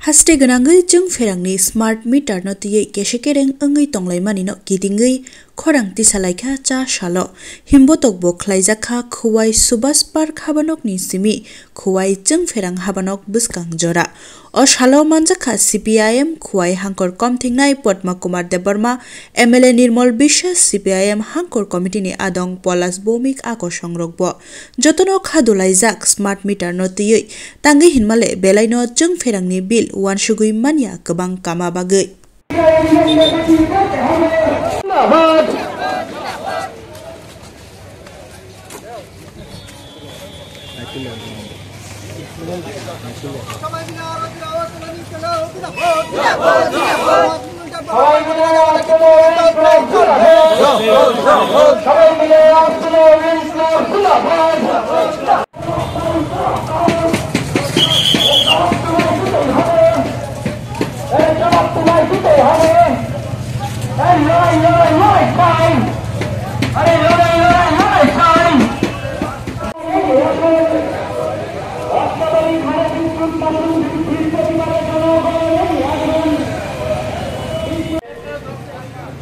Haste ganangui jeng ferangni smart meter no tiye kesekereng engai tonglaimani no kidingui khorang tisalaikha cha shalo himbotok bo khlaijakha khuwai subas park habanok ni simi khuwai jeng ferang habanok buskang jora o shalo manjakha CPIM khuwai hangkor komthingnai Padma Kumar Debarma MLA Nirmal Bishwas CPIM hangkor committee ni adong Polas Bomik ako songrokbo jotono khadulaijak smart meter no tiye tangi hinmale belai no jeng ferangni bil wansugui mania kebang kama bagui.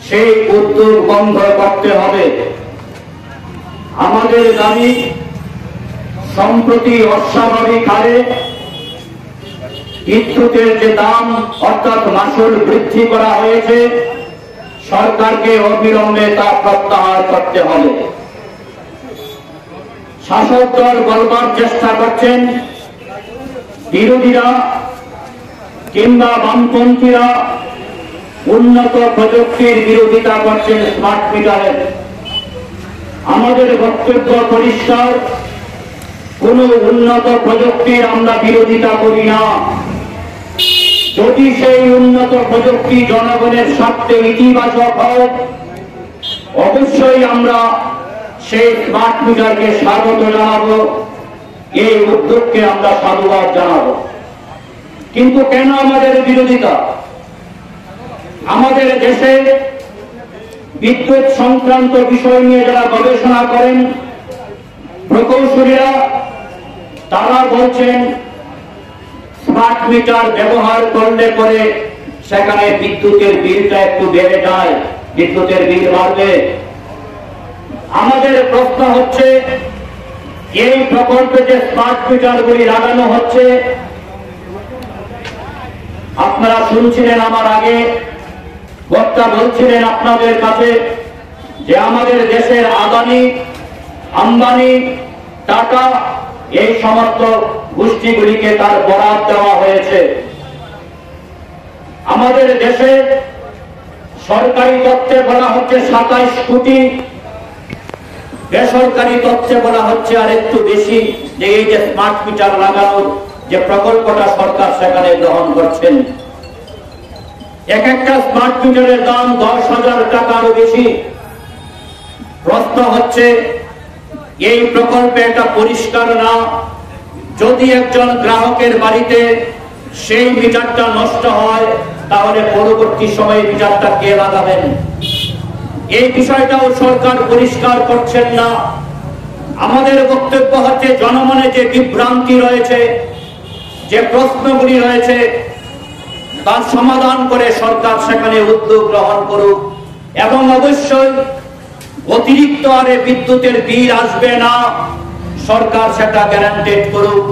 সেই উদ্যোগ বন্ধ করতে হবে। আমাদের দাবি সম্প্রতি অস্বাভাবিক হারে বিদ্যুতের যে দাম অর্থাৎ মাসুল বৃদ্ধি করা হয়েছে সরকারকে অবিলম্বে তা প্রত্যাহার করতে হবে। শাসক দল বলবার চেষ্টা করছেন বিরোধীরা কিংবা বামপন্থীরা উন্নত প্রযুক্তির বিরোধিতা করছেন স্মার্ট মিটারের। আমাদের বক্তব্য পরিষ্কার, কোন উন্নত প্রযুক্তির আমরা বিরোধিতা করি না। যদি সেই উন্নত প্রযুক্তি জনগণের স্বার্থে ইতিবাচক হয় অবশ্যই আমরা সেই স্মার্ট মিটারকে স্বাগত জানাবো, এই উদ্যোগকে আমরা সাধুবাদ জানাবো। কিন্তু কেন আমাদের বিরোধিতা? আমাদের দেশে বিদ্যুৎ সংক্রান্ত বিষয় নিয়ে যারা গবেষণা করেন প্রকৌশলীরা তারা বলছেন স্মার্ট মিটার ব্যবহার করলে পরে সেখানে বিদ্যুতের বিলটা একটু বেড়ে যায়, বিদ্যুতের বিল বাড়বে। আমাদের প্রশ্ন হচ্ছে এই প্রকল্পে যে স্মার্ট মিটারগুলি লাগানো হচ্ছে আপনারা শুনছিলেন আমার আগে বক্তা বলছিলেন আপনাদের কাছে যে আমাদের দেশের আদানি আম্বানি টাটা এই সমস্ত গোষ্ঠীগুলিকে তার বরাত দেওয়া হয়েছে। আমাদের দেশে সরকারি তথ্যে বলা হচ্ছে 27 কোটি, বেসরকারি তথ্যে বলা হচ্ছে আর একটু বেশি, যে এই যে স্মার্ট মিটার লাগানোর যে প্রকল্পটা সরকার সেখানে গ্রহণ করছেন। এক একটা স্মার্ট মিটারের দাম 10,000 টাকারও বেশি। প্রশ্ন হচ্ছে এই প্রকল্পে এটা পরিষ্কার না, যদি একজন গ্রাহকের বাড়িতে সেই মিটারটা নষ্ট হয় তাহলে পরবর্তী সময়ে মিটারটা কে লাগাবেন? এই বিষয়টাও সরকার পরিষ্কার করছেন না। আমাদের বক্তব্য হচ্ছে জনমনে যে বিভ্রান্তি রয়েছে, যে প্রশ্নগুলি রয়েছে তার সমাধান করে সরকার সেখানে উদ্যোগ গ্রহণ করুক এবং অবশ্যই অতিরিক্ত হারে বিদ্যুতের বিল আসবে না, সরকার সেটা গ্যারান্টেড করুক।